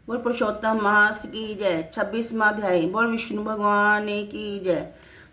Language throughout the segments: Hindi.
बोल पुरुषोत्तम मास की जय। 26वां अध्याय। बोल विष्णु भगवान की जय।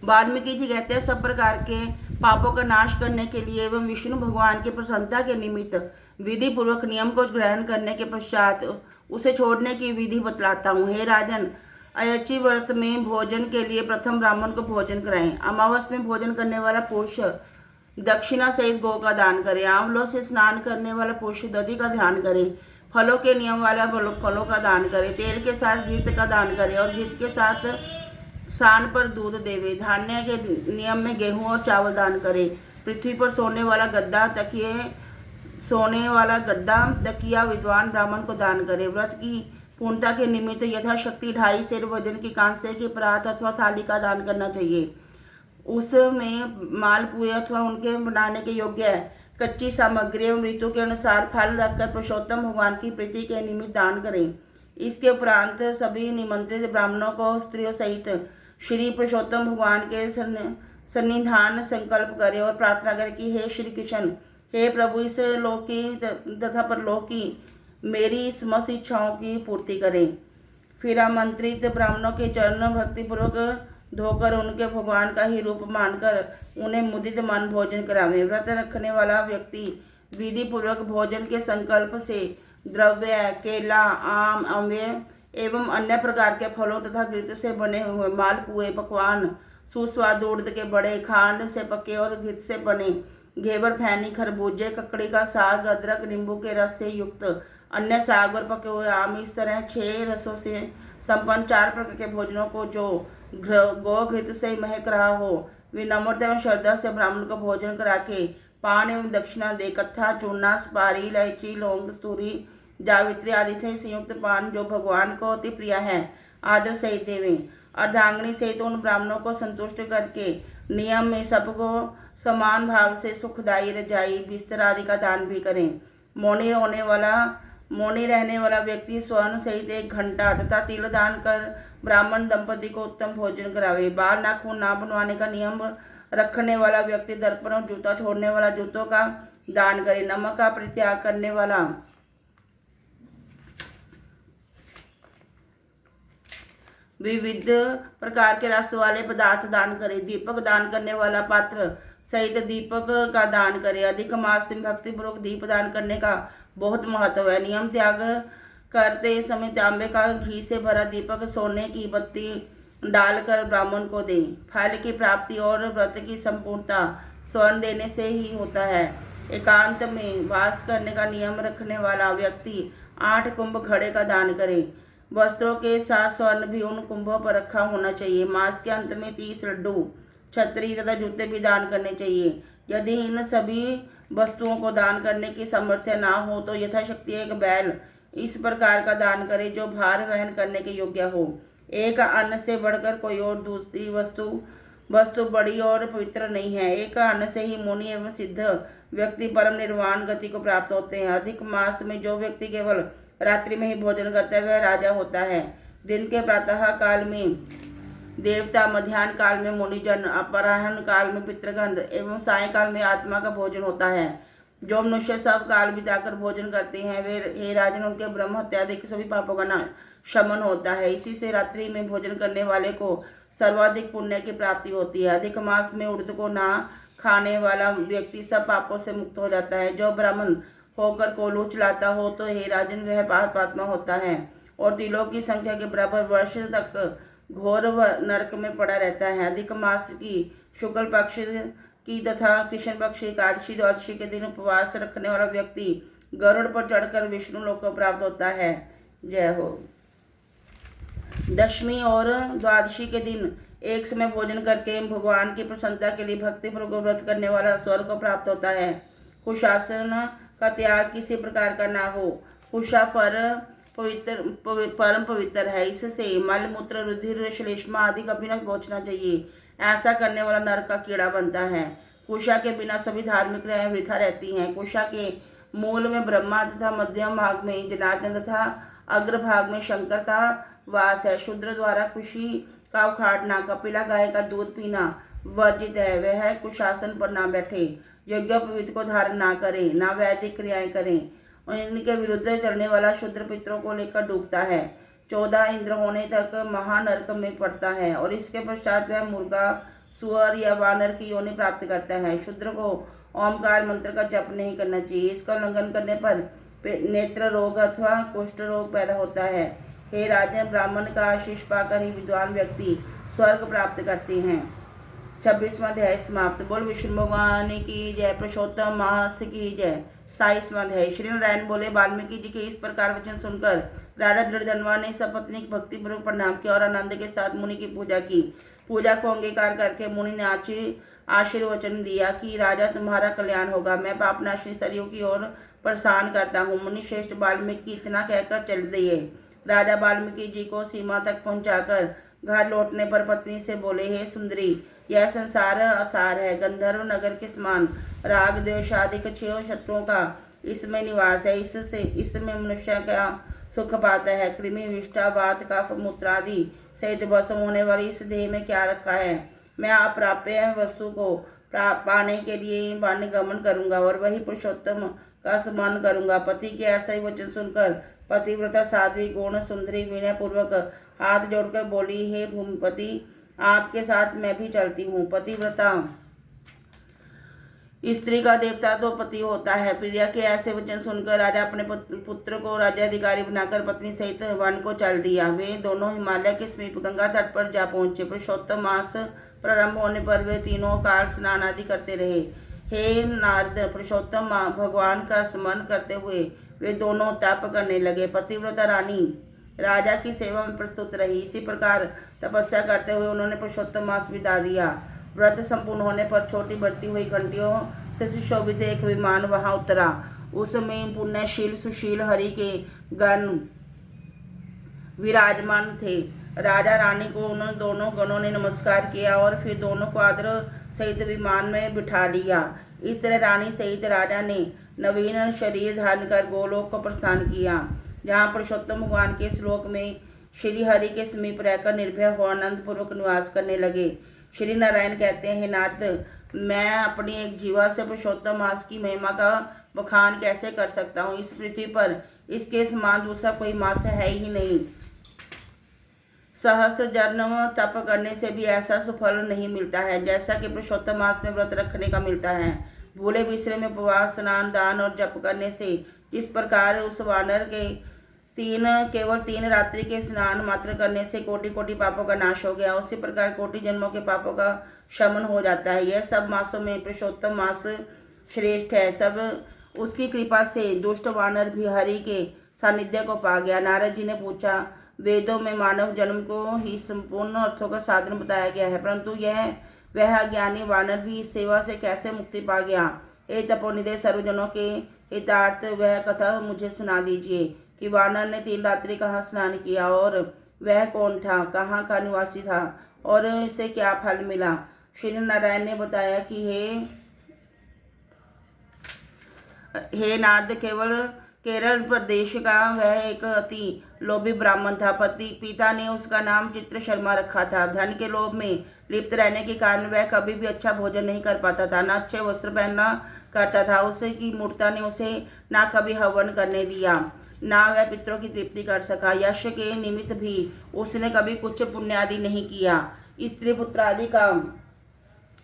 वाल्मीकि जी कहते हैं, सब प्रकार के पापों का नाश करने के लिए एवं विष्णु भगवान की प्रसन्नता के निमित्त विधि पूर्वक नियम को ग्रहण करने के पश्चात उसे छोड़ने की विधि बतलाता हूँ। हे राजन, अयची व्रत में भोजन के लिए प्रथम ब्राह्मण को भोजन कराएं। अमावस में भोजन करने वाला पुरुष दक्षिणा सहित गौ का दान करे। आंवलों से स्नान करने वाला पुरुष दधि का ध्यान करे। फलों के नियम वाला फलों का दान करे। तेल के साथ घृत का दान करे और घृत के साथ सान पर दूध देवे। धान्य के नियम में गेहूं और चावल दान करे। पृथ्वी पर सोने वाला गद्दा तकिया विद्वान ब्राह्मण को दान करे। व्रत की पूर्णता के निमित्त यथाशक्ति 2.5 सेर वजन की कांसे की परात अथवा थाली का दान करना चाहिए। उसमें मालपुए अथवा उनके बनाने के योग्य कच्ची सामग्री एवं ऋतु के अनुसार फल रखकर पुरुषोत्तम भगवान की प्रीति के निमित्त दान करें। इसके उपरांत सभी निमंत्रित ब्राह्मणों को स्त्रियों सहित श्री पुरुषोत्तम भगवान के सन्निधान संकल्प करें और प्रार्थना करें कि हे श्री कृष्ण, हे प्रभु, इस लोक की तथा परलोक की मेरी समस्त इच्छाओं की पूर्ति करें। फिर आमंत्रित ब्राह्मणों के चरण भक्तिपूर्वक धोकर उनके भगवान का ही रूप मानकर उन्हें मुदित मन भोजन करावे। व्रत रखने वाला व्यक्ति विधि पूर्वक भोजन के संकल्प से द्रव्य, केला, आम, अम्य एवं अन्य प्रकार के फलों तथा घृत से बने हुए मालपुए पकवान, सुस्वादु उड़द के बड़े, खांड से पके और घृत से बने घेवर, फैनी, खरबूजे, ककड़ी का साग, अदरक, नींबू के रस से युक्त अन्य साग और पके हुए आम, इस तरह 6 रसों से संपन्न 4 प्रकार के भोजनों को जो गौ घृत से महक रहा हो, विनम्रता एवं श्रद्धा से ब्राह्मण को भोजन करा के पान एवं दक्षिणा दे। कत्था, चूर्णा, सुपारी, इलायची, लौंग, कस्तूरी, जावित्री आदि से संयुक्त पान जो भगवान को अति प्रिय है, आदर सहित देवे। अर्धांगिनी सहित उन ब्राह्मणों को संतुष्ट करके नियम में सबको समान भाव से सुखदायी रजाई, बिस्तर आदि का दान भी करें। मौनी रहने वाला व्यक्ति स्वर्ण सहित 1 घंटा तथा तिल दान कर ब्राह्मण दंपति को उत्तम भोजन करावे। बाल नाखून ना बनवाने का नियम रखने वाला व्यक्ति दर्पण और जूता छोड़ने वाला जूतों का दान करे। नमक का परित्याग करने वाला विविध प्रकार के रस वाले पदार्थ दान करे। दीपक दान करने वाला पात्र सहित दीपक का दान करे। अधिक मास में भक्तिपूर्वक दीप दान करने का बहुत महत्व है। नियम त्याग करते समय तांबे का घी से भरा दीपक सोने की बत्ती डालकर ब्राह्मण को दें। फल की प्राप्ति और व्रत की संपूर्णता स्वर्ण देने से ही होता है। एकांत में वास करने का नियम रखने वाला व्यक्ति 8 कुंभ घड़े का दान करे। वस्त्रों के साथ स्वर्ण भी उन कुंभों पर रखा होना चाहिए। मास के अंत में 30 लड्डू, छतरी तथा जूते भी दान करने चाहिए। यदि इन सभी वस्तुओं को दान करने की सामर्थ्य ना हो तो यथाशक्ति 1 बैल इस प्रकार का दान करे जो भार वहन करने के योग्य हो। एक अन्न से बढ़कर कोई और दूसरी वस्तु बड़ी और पवित्र नहीं है। एक अन्न से ही मुनि एवं सिद्ध व्यक्ति परम निर्वाण गति को प्राप्त होते हैं। अधिक मास में जो व्यक्ति केवल रात्रि में ही भोजन करता है वह राजा होता है। दिन के प्रातः काल में देवता, मध्याह्न काल में मुनिजन, अपराह्न काल में पितृगण एवं सायंकाल में आत्मा का भोजन होता है। जो मनुष्य सब काल बिताकर भोजन करते हैं वे, हे राजन, उनके ब्रह्म हत्यादि सभी पापों का शमन होता है। इसी से रात्रि में भोजन करने वाले को सर्वाधिक पुण्य की प्राप्ति होती है। अधिक मास में उड़द को ना खाने वाला व्यक्ति सब पापों से मुक्त हो जाता है। जो ब्राह्मण होकर कोलू चलाता हो तो हे राजन वह पापात्मा होता है और तिलों की संख्या के बराबर वर्ष तक घोर नरक में पड़ा रहता है। अधिक मास की शुक्ल पक्ष की तथा कृष्ण पक्ष एकादशी, द्वादशी के दिन उपवास रखने वाला व्यक्ति गरुड़ पर चढ़कर विष्णु लोक को प्राप्त होता है। जय हो। दशमी और द्वादशी के दिन एक समय भोजन करके भगवान की प्रसन्नता के लिए भक्तिपूर्वक व्रत करने वाला स्वर्ग को प्राप्त होता है। कुशासन का त्याग किसी प्रकार का ना हो। कुशा परम पवित्र है। इससे मल मूत्र रुधिर श्लेष्मा आदि कभी न पहुंचना चाहिए। ऐसा करने वाला नरक का कीड़ा बनता है। कुशा के बिना सभी धार्मिक क्रियाएं वृथा रहती हैं। कुशा के मूल में ब्रह्मा तथा मध्यम भाग में जनार्दन तथा अग्रभाग में शंकर का वास है। शूद्र द्वारा कुशी का उखाड़ना, कपिला गाय का दूध पीना वर्जित है। वह कुशासन पर ना बैठे, यज्ञोपवीत को धारण ना करें, ना वैदिक क्रियाएं करें, इनके विरुद्ध चलने वाला शूद्र पितरों को लेकर डूबता है। 14 इंद्र होने तक महानरक में पड़ता है और इसके पश्चात वह मुर्गा, सुअर या वानर की योनि प्राप्त करता है। शूद्र को ओमकार मंत्र का जप नहीं करना चाहिए। इसका उल्लंघन करने पर नेत्र रोग अथवा कुष्ठ रोग पैदा होता है। हे राजन, ब्राह्मण का आशीष पाकर ही विद्वान व्यक्ति स्वर्ग प्राप्त करते हैं। 26वां अध्याय समाप्त। बोल विष्णु भगवान की जय। पुरुषोत्तम मास की जय। 27वां अध्याय। श्री नारायण बोले, वाल्मीकि जी के इस प्रकार वचन सुनकर राजा दृढ़धनवा ने सपत्नी भक्तिपूर्वक प्रणाम किया और आनंद के साथ मुनि की पूजा की। पूजा को अंगीकार करके मुनि ने आशीर्वचन दिया कि राजा, तुम्हारा कल्याण होगा। मैं पापनाशिनी सरयू की ओर प्रस्थान करता हूँ। मुनि श्रेष्ठ वाल्मीकि इतना कहकर चल दिए। राजा वाल्मीकि जी को सीमा तक पहुंचाकर घर लौटने पर पत्नी से बोले, हे सुंदरी, यह संसार असार है। गंधर्व नगर के समान राग द्वेष आदि 6 शत्रुओं का इसमें निवास है। इसमें मनुष्य का सुख पाता है। कृमि, विष्ठा, वात, कफ, मूत्र आदि सहित भस्म होने वाली इस देह में क्या रखा है। मैं अप्राप्य वस्तु को पाने के लिए वन गमन करूंगा और वही पुरुषोत्तम का सम्मान करूंगा। पति के ऐसा ही वचन सुनकर पतिव्रता साध्वी गुण सुंदरी विनय पूर्वक हाथ जोड़कर बोली, हे भूमिपति, आपके साथ मैं भी चलती हूँ। पतिव्रता स्त्री का देवता तो पति होता है। प्रिया के ऐसे वचन सुनकर राजा अपने पुत्र को राज्याधिकारी बनाकर पत्नी सहित वन को चल दिया। वे दोनों हिमालय के समीप गंगा तट पर जा पहुंचे। पुरुषोत्तम मास प्रारंभ होने पर वे तीनों काल स्नान आदि करते रहे। हे नारद, पुरुषोत्तम भगवान का स्मरण करते हुए वे दोनों तप करने लगे। पतिव्रता रानी राजा की सेवा में प्रस्तुत रही। इसी प्रकार तपस्या करते हुए उन्होंने पुरुषोत्तम मास बिता दिया। व्रत संपूर्ण होने पर छोटी बढ़ती हुई घंटियों से सुशोभित एक विमान वहां उतरा। उसमें पुण्यशील सुशील हरि के गण विराजमान थे। राजा रानी को उन दोनों गणों ने नमस्कार किया और फिर दोनों को आदर सहित विमान में बिठा लिया। इस तरह रानी सहित राजा ने नवीन शरीर धारण कर गोलोक को प्रस्थान किया, जहाँ पुरुषोत्तम भगवान के श्लोक में श्री हरि के समीप रहकर निर्भय हो आनंद पूर्वक निवास करने लगे। श्री नारायण कहते हैं, नाथ, मैं अपनी एक जीवा से पुरुषोत्तम मास की महिमा का बखान कैसे कर सकता हूँ। इस पृथ्वी पर इसके समान दूसरा कोई मास है ही नहीं। सहस्त्र जन्म तप करने से भी ऐसा सुफल नहीं मिलता है जैसा कि पुरुषोत्तम मास में व्रत रखने का मिलता है। भूले बिसरे में उपवास, स्नान, दान और जप करने से जिस प्रकार उस वानर के केवल 3 रात्रि के स्नान मात्र करने से कोटि कोटि पापों का नाश हो गया, उसी प्रकार कोटि जन्मों के पापों का शमन हो जाता है। यह सब मासों में पुरुषोत्तम मास श्रेष्ठ है। सब उसकी कृपा से दुष्ट वानर भी हरि के सानिध्य को पा गया। नारद जी ने पूछा, वेदों में मानव जन्म को ही संपूर्ण अर्थों का साधन बताया गया है, परंतु वह अज्ञानी वानर भी इस सेवा से कैसे मुक्ति पा गया। हे तपोनिधे सर्वजनों के हितार्थ वह कथा मुझे सुना दीजिए कि वानर ने 3 रात्रि कहाँ स्नान किया और वह कौन था, कहाँ का निवासी था और इसे क्या फल मिला। श्री नारायण ने बताया कि हे नारद, केरल प्रदेश का वह एक अति लोभी ब्राह्मण था। पिता ने उसका नाम चित्र शर्मा रखा था। धन के लोभ में लिप्त रहने के कारण वह कभी भी अच्छा भोजन नहीं कर पाता था, न अच्छे वस्त्र पहनना करता था। उसे की मूर्ता ने उसे ना कभी हवन करने दिया, ना वह पितरों की तृप्ति कर सका। यश के निमित्त भी उसने कभी कुछ पुण्य आदि नहीं किया। स्त्री पुत्र आदि का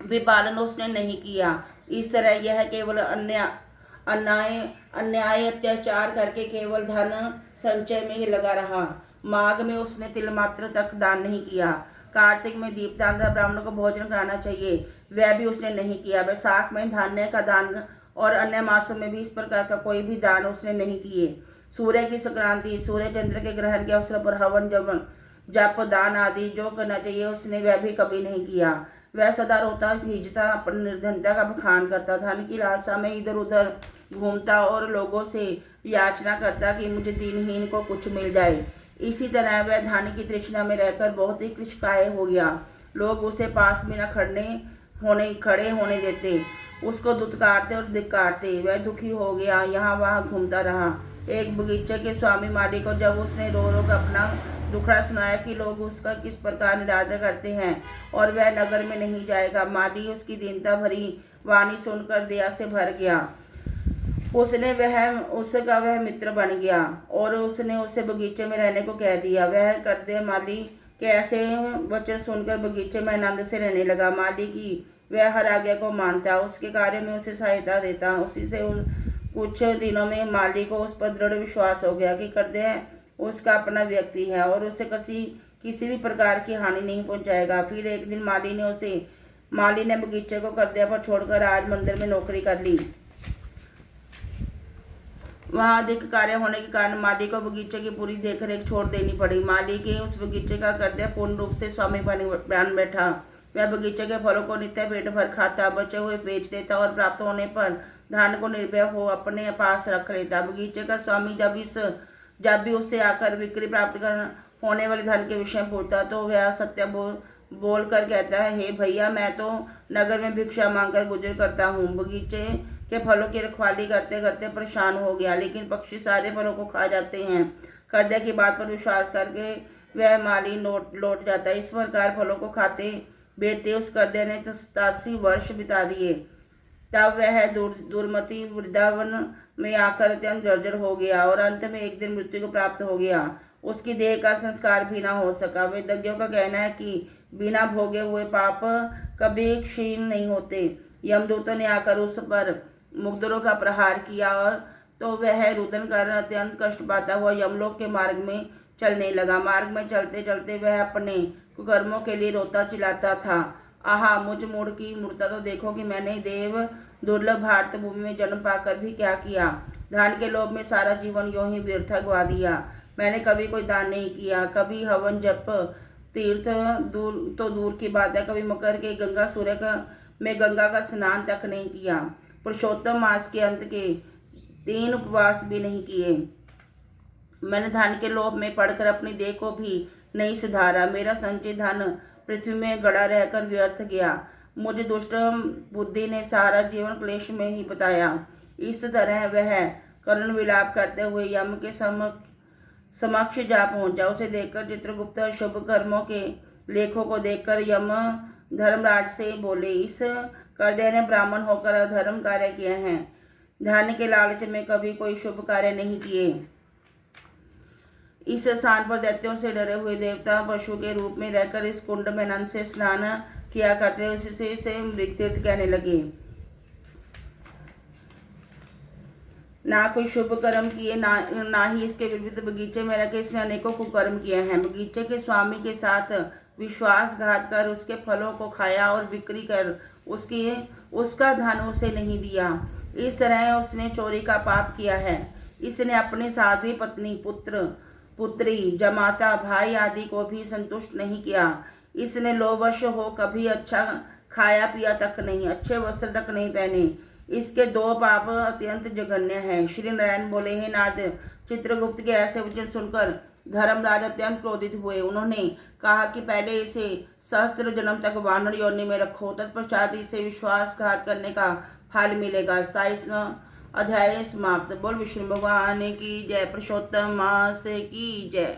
भी पालन उसने नहीं किया। इस तरह यह केवल अन्याय अत्याचार करके केवल धन संचय में ही लगा रहा। माघ में उसने तिल मात्र तक दान नहीं किया। कार्तिक में दीपदान ब्राह्मणों को भोजन कराना चाहिए, वह भी उसने नहीं किया। वैशाख में धान्य का दान और अन्य मासों में भी इस प्रकार का कोई भी दान उसने नहीं किए। सूर्य की संक्रांति, सूर्य चंद्र के ग्रहण के अवसर पर हवन जप दान आदि जो करना चाहिए उसने वह भी कभी नहीं किया। वह सदा रोता खींचता, अपनी निर्धनता का बखान करता, धन की लालसा में इधर उधर घूमता और लोगों से याचना करता कि मुझे दीनहीन को कुछ मिल जाए। इसी तरह वह धन की तृष्णा में रहकर बहुत ही कृशकाय हो गया। लोग उसे पास में न खड़े होने देते, उसको दुत्कारते और धिक्कारते। वह दुखी हो गया, यहाँ वहाँ घूमता रहा। एक बगीचे के स्वामी माली को जब उसने रो कर अपना दुखड़ा सुनाया कि लोग उसका किस प्रकार निरादर करते हैं और वह नगर में नहीं जाएगा, माली उसकी दीनता भरी वाणी सुनकर दया से भर गया उसने उसका वह मित्र बन गया और उसने उसे बगीचे में रहने को कह दिया। वह करदे माली के ऐसे वचन सुनकर बगीचे में आनंद से रहने लगा। माली की वह हर आज्ञा को मानता, उसके कार्य में उसे सहायता देता। उसी से कुछ दिनों में माली को उस पर दृढ़ विश्वास हो गया कि करदे उसका अपना व्यक्ति है और उसे किसी भी प्रकार की हानि नहीं पहुंचाएगा। फिर एक दिन माली ने बगीचे को करदे पर छोड़कर आज मंदिर में नौकरी कर ली। वहाँ अधिक कार्य होने के कारण माली को बगीचे की पूरी देखरेख छोड़ देनी पड़ी। माली के उस बगीचे का करदे पूर्ण रूप से स्वामी बन बैठा। वह बगीचे के फलों को नित्य पेट भर खाता, बचे हुए बेच देता और प्राप्त होने पर धान को निर्भय हो अपने पास रख लेता। बगीचे का स्वामी जब भी उससे आकर बिक्री प्राप्त कर होने वाले धन के विषय में पूछता तो वह सत्य बोल कर कहता है, हे भैया, मैं तो नगर में भिक्षा मांगकर गुजर करता हूँ। बगीचे के फलों की रखवाली करते करते परेशान हो गया, लेकिन पक्षी सारे फलों को खा जाते हैं। करदे की बात पर विश्वास करके वह माली लौट जाता। इस प्रकार फलों को खाते बेचते उस करदे ने 87 वर्ष बिता दिए। तब वह दुर्मति वृंदावन में आकर अत्यंत जर्जर हो गया और अंत में एक दिन मृत्यु को प्राप्त हो गया। उसकी देह का संस्कार भी न हो सका। वेदज्ञों का कहना है कि बिना भोगे हुए पाप कभी क्षीण नहीं होते। यमदूतों ने आकर उस पर मुकदरों का प्रहार किया और तो वह रुदन कर अत्यंत कष्ट पाता हुआ यमलोक के मार्ग में चलने लगा। मार्ग में चलते चलते वह अपने कुकर्मों के लिए रोता चिल्लाता था, आहा, मुझ मूढ़ की मूर्ता तो देखो कि मैंने देव दुर्लभ भारत भूमि में जन्म पाकर भी क्या किया। धन के लोभ में सारा जीवन यूं ही व्यर्थ गवा दिया। मैंने कभी कोई दान नहीं किया, कभी हवन जप तीर्थ दूर की बात है, कभी मकर के गंगा का स्नान तक नहीं किया। पुरुषोत्तम मास के अंत के 3 उपवास भी नहीं किए। मैंने धन के लोभ में पड़कर अपनी देह को भी नहीं सुधारा। मेरा संचय धन पृथ्वी में गड़ा रहकर व्यर्थ गया। मुझे दुष्ट बुद्धि ने सारा जीवन क्लेश में ही बताया। इस तरह वह करुण विलाप करते हुए यम के समक्ष जा पहुंचा। उसे देखकर चित्रगुप्त शुभ कर्मों के लेखों को देखकर यम धर्मराज से बोले, इस करदे ने ब्राह्मण होकर अधर्म कार्य किए हैं। धन के लालच में कभी कोई शुभ कार्य नहीं किए। इस स्थान पर दैत्यों से डरे हुए देवता पशु के रूप में रहकर इस कुंड में नन से स्नान किया करते, उसी से मृत तीर्थ कहने लगे। ना कोई शुभ कर्म किए, ना ही इसके विरुद्ध बगीचे में रहकर इसने अनेकों कुकर्म किए हैं। बगीचे के स्वामी के साथ विश्वासघात कर उसके फलों को खाया और बिक्री कर उसका धन उसे नहीं दिया। इस तरह उसने चोरी का पाप किया है। इसने अपनी साध्वी पत्नी, पुत्री, जमाता, भाई आदि को भी संतुष्ट नहीं किया। इसने लोभवश हो कभी अच्छा खाया पिया तक नहीं, अच्छे वस्त्र तक नहीं पहने। इसके 2 पाप अत्यंत जघन्य हैं। श्री नारायण बोले, हे नारद, चित्रगुप्त के ऐसे वचन सुनकर धर्मराज अत्यंत क्रोधित हुए। उन्होंने कहा कि पहले इसे सहस्त्र जन्म तक वानर योनि में रखो, तत्पश्चात इसे विश्वासघात करने का फल मिलेगा। 27वां अध्याय समाप्त। बोल विष्णु भगवान की जय। पुरुषोत्तम मास की जय।